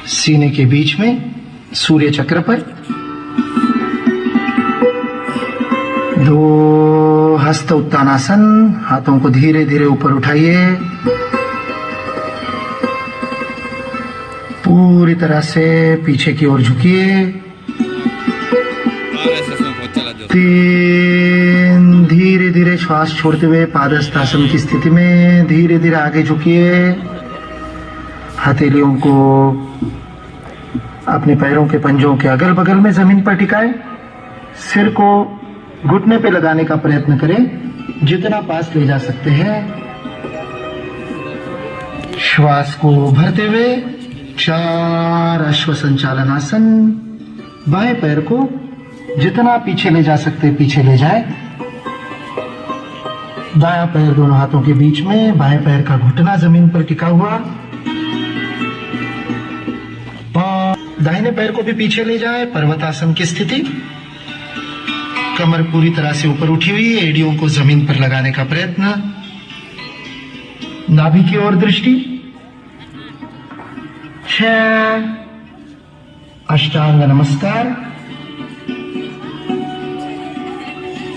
सीने के बीच में सूर्य चक्र पर। दो हस्त उत्तानासन, हाथों को धीरे धीरे ऊपर उठाइए, पूरी तरह से पीछे की ओर झुकिए। 3 धीरे धीरे श्वास छोड़ते हुए पादहस्तासन की स्थिति में धीरे धीरे आगे झुकिए। हथेलियों को अपने पैरों के पंजों के अगल बगल में जमीन पर टिकाए। सिर को घुटने पे लगाने का प्रयत्न करें, जितना पास ले जा सकते हैं। श्वास को भरते हुए 4 अश्व संचालन आसन। बाएं पैर को जितना पीछे ले जा सकते पीछे ले जाए। दायां पैर दोनों हाथों के बीच में, बाएं पैर का घुटना जमीन पर टिका हुआ। दाहिने पैर को भी पीछे ले जाए, पर्वतासन की स्थिति। कमर पूरी तरह से ऊपर उठी हुई, एड़ियों को जमीन पर लगाने का प्रयत्न। नाभि की ओर दृष्टि। 6 अष्टांग नमस्कार।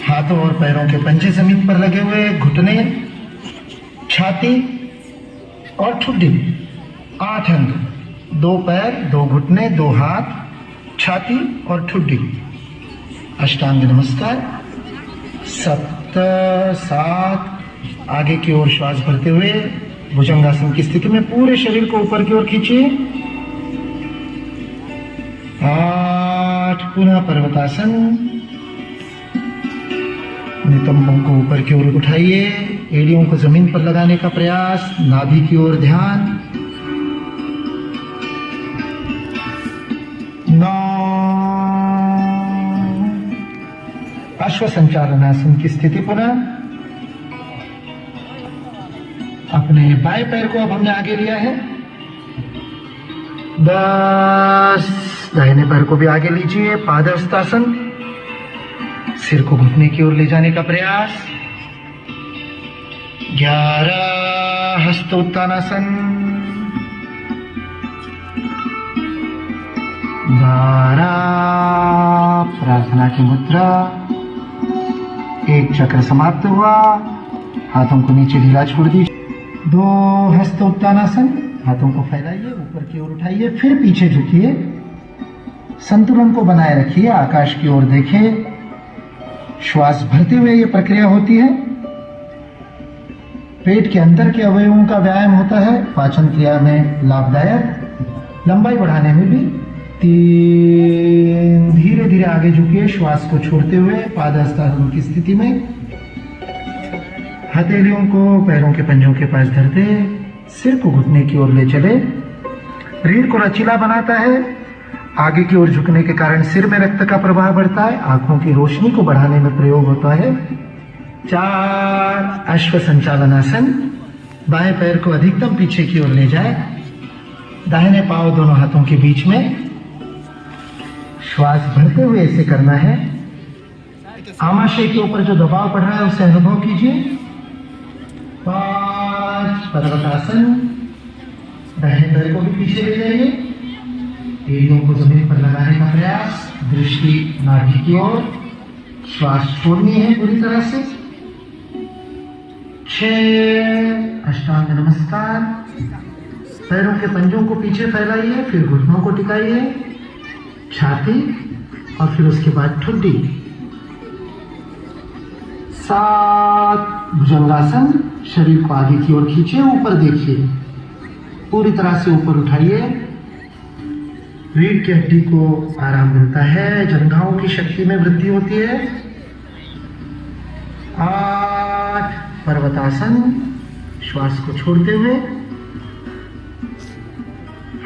हाथों और पैरों के पंजे जमीन पर लगे हुए, घुटने, छाती और ठुड्डी। 8 अंग, 2 पैर, 2 घुटने, 2 हाथ, छाती और ठुड्डी। अष्टांग नमस्कार। 7 आगे की ओर श्वास भरते हुए भुजंगासन की स्थिति में पूरे शरीर को ऊपर की ओर खींचिए। 8 पुनः पर्वतासन। नितंबों को ऊपर की ओर उठाइए, एड़ियों को जमीन पर लगाने का प्रयास। नाभि की ओर ध्यान। 9 अश्व संचालनासन की स्थिति पुनः। अपने बाएं पैर को अब हमने आगे लिया है। 10 दाहिने पैर को भी आगे लीजिए, पादहस्तासन। सिर को घुटने की ओर ले जाने का प्रयास। 11 हस्तोत्तानासन। 12 प्रार्थना की मुद्रा। 1 चक्र समाप्त हुआ। हाथों को नीचे ढीला छोड़ दीजिए। 2 हस्तोत्तानासन। हाथों को फैलाइए, ऊपर की ओर उठाइए, फिर पीछे झुकिए। संतुलन को बनाए रखिए, आकाश की ओर देखें। श्वास भरते हुए यह प्रक्रिया होती है। पेट के अंदर के अवयवों का व्यायाम होता है, पाचन क्रिया में लाभदायक, लंबाई बढ़ाने में भी। 3 धीरे धीरे आगे झुकिए, श्वास को छोड़ते हुए पादहस्तासन की स्थिति में। हथेलियों को पैरों के पंजों के पास धरते, सिर को घुटने की ओर ले चले। रीढ़ को लचीला बनाता है। आगे की ओर झुकने के कारण सिर में रक्त का प्रवाह बढ़ता है, आंखों की रोशनी को बढ़ाने में प्रयोग होता है। 4 अश्व संचालनासन। बाएं पैर को अधिकतम पीछे की ओर ले जाए। दाहिने पांव दोनों हाथों के बीच में। श्वास भरते हुए इसे करना है। आमाशय के ऊपर जो दबाव पड़ रहा है उसे अनुभव कीजिए। 5 पर्वतासन। दाहिने पैर को भी पीछे ले जाइए, एड़ियों को जमीन पर लगाने का प्रयास। दृष्टि नाभि की ओर। श्वास छोड़नी है पूरी तरह से। 6 अष्टांग नमस्कार। पैरों के पंजों को पीछे फैलाइए, फिर घुटनों को टिकाइए, छाती और फिर उसके बाद ठुड्डी। 7 भुजंगासन। शरीर को आगे की ओर खींचिए, ऊपर देखिए, पूरी तरह से ऊपर उठाइए। रीढ़ की हड्डी को आराम मिलता है, जंघाओं की शक्ति में वृद्धि होती है। 8 पर्वतासन। श्वास को छोड़ते हुए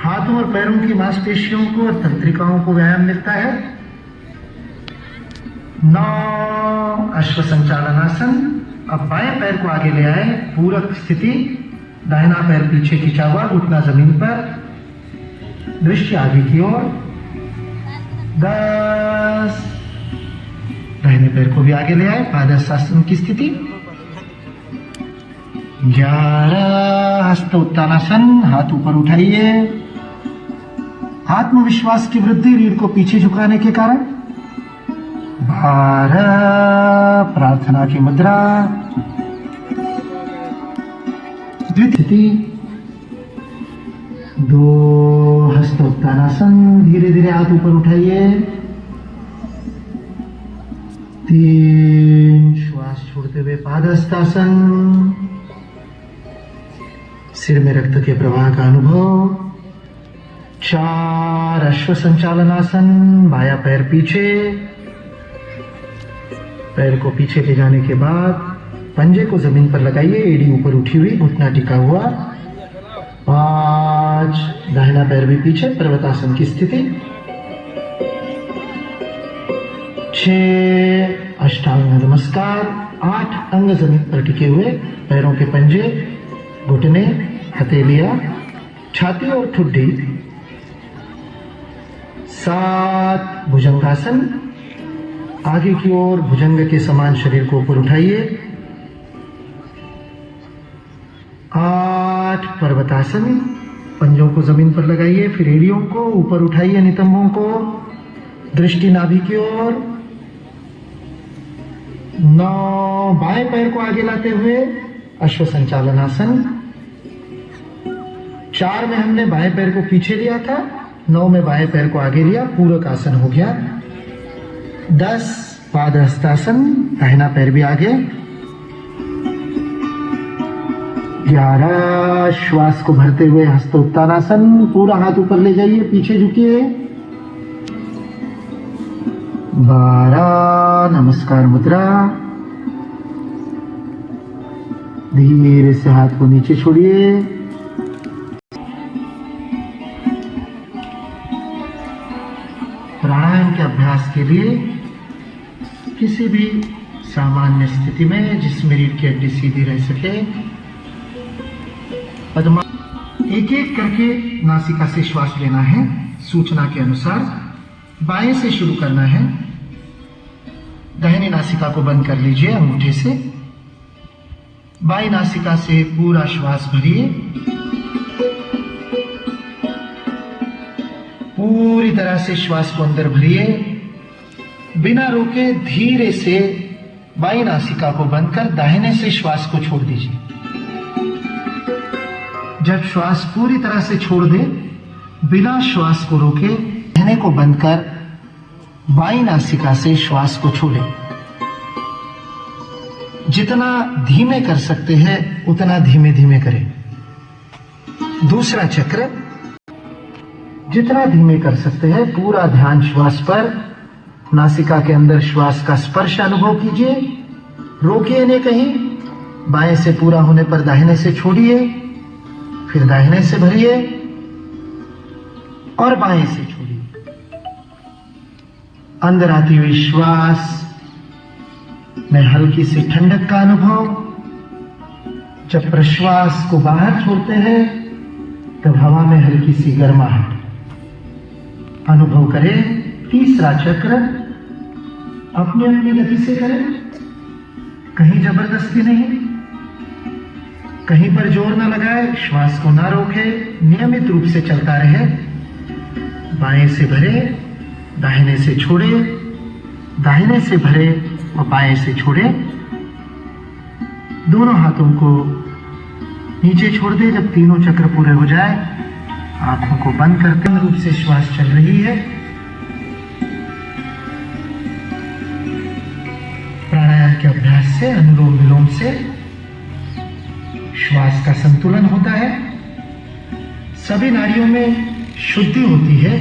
हाथों और पैरों की मांसपेशियों को और तंत्रिकाओं को व्यायाम मिलता है। 9 अश्व संचालनासन। अब बाएं पैर को आगे ले आए, पूरक स्थिति। दाहिना पैर पीछे खिंचा हुआ, घुटना जमीन पर, दृष्टि आगे की ओर। 10 दाहिने पैर को भी आगे ले आए, पादहस्तासन की स्थिति। 11 हस्त उत्तानासन। हाथ ऊपर उठाइए, आत्मविश्वास की वृद्धि, रीढ़ को पीछे झुकाने के कारण। 12 प्रार्थना की मुद्रा। द्वितीय 2 हस्तोत्तानासन, धीरे धीरे हाथ ऊपर उठाइए। 3 श्वास छोड़ते हुए पादहस्तासन, सिर में रक्त के प्रवाह का अनुभव। 4 अश्व संचालनासन, बायां पैर पीछे, पैर को पीछे ले जाने के बाद पंजे को जमीन पर लगाइए, एड़ी ऊपर उठी हुई, घुटना टिका हुआ। 5 दाहिना पैर भी पीछे, पर्वतासन की स्थिति। 6 अष्टांग नमस्कार। 8 अंग जमीन पर टिके हुए, पैरों के पंजे, घुटने, हथेलियां, छाती और ठुड्डी। 7 भुजंगासन, आगे की ओर भुजंग के समान शरीर को ऊपर उठाइए। 8 पर्वतासन, पंजों को जमीन पर लगाइए, फिर एड़ियों को ऊपर उठाइए, नितंबों को, दृष्टि नाभि की ओर। 9 बाएं पैर को आगे लाते हुए अश्व संचालनासन। 4 में हमने बाएं पैर को पीछे लिया था, 9 में बाएं पैर को आगे लिया, पूरक आसन हो गया। 10 पादहस्तासन, दाहिना पैर भी आगे। 11 श्वास को भरते हुए हस्तोत्तानासन, पूरा हाथ ऊपर ले जाइए, पीछे झुकिए। 12 नमस्कार मुद्रा। धीरे से हाथ को नीचे छोड़िए। प्राणायाम के अभ्यास के लिए किसी भी सामान्य स्थिति में जिसमें रीढ़ की हड्डी सीधी रह सके, पद्मा एक एक करके नासिका से श्वास लेना है। सूचना के अनुसार बाएं से शुरू करना है। दाहिनी नासिका को बंद कर लीजिए अंगूठे से। बाईं नासिका से पूरा श्वास भरिए, पूरी तरह से श्वास को अंदर भरिए, बिना रोके धीरे से बाईं नासिका को बंद कर दाहिने से श्वास को छोड़ दीजिए। जब श्वास पूरी तरह से छोड़ दे, बिना श्वास को रोके दाहिने को बंद कर बाईं नासिका से श्वास को छोड़ें। जितना धीमे कर सकते हैं उतना धीमे धीमे करें। दूसरा चक्र, जितना धीमे कर सकते हैं पूरा ध्यान श्वास पर। नासिका के अंदर श्वास का स्पर्श अनुभव कीजिए, रोकिए नहीं कहीं। बाएं से पूरा होने पर दाहिने से छोड़िए, फिर दाहिने से भरिए और बाएं से छोड़िए। अंदर आती हुई श्वास में हल्की सी ठंडक का अनुभव। जब प्रश्वास को बाहर छोड़ते हैं तब हवा में हल्की सी गर्माहट अनुभव करें। तीसरा चक्र अपनी अपनी गति से करें, कहीं जबरदस्ती नहीं, कहीं पर जोर न लगाए, श्वास को ना रोके, नियमित रूप से चलता रहे। बाएं से भरे, दाहिने से छोड़े, दाहिने से भरे और बाएं से छोड़े। दोनों हाथों को नीचे छोड़ दे। जब तीनों चक्र पूरे हो जाए, आंखों को बंद करके रूप से श्वास चल रही है। प्राणायाम के अभ्यास से, अनुलोम विलोम से श्वास का संतुलन होता है, सभी नाड़ियों में शुद्धि होती है।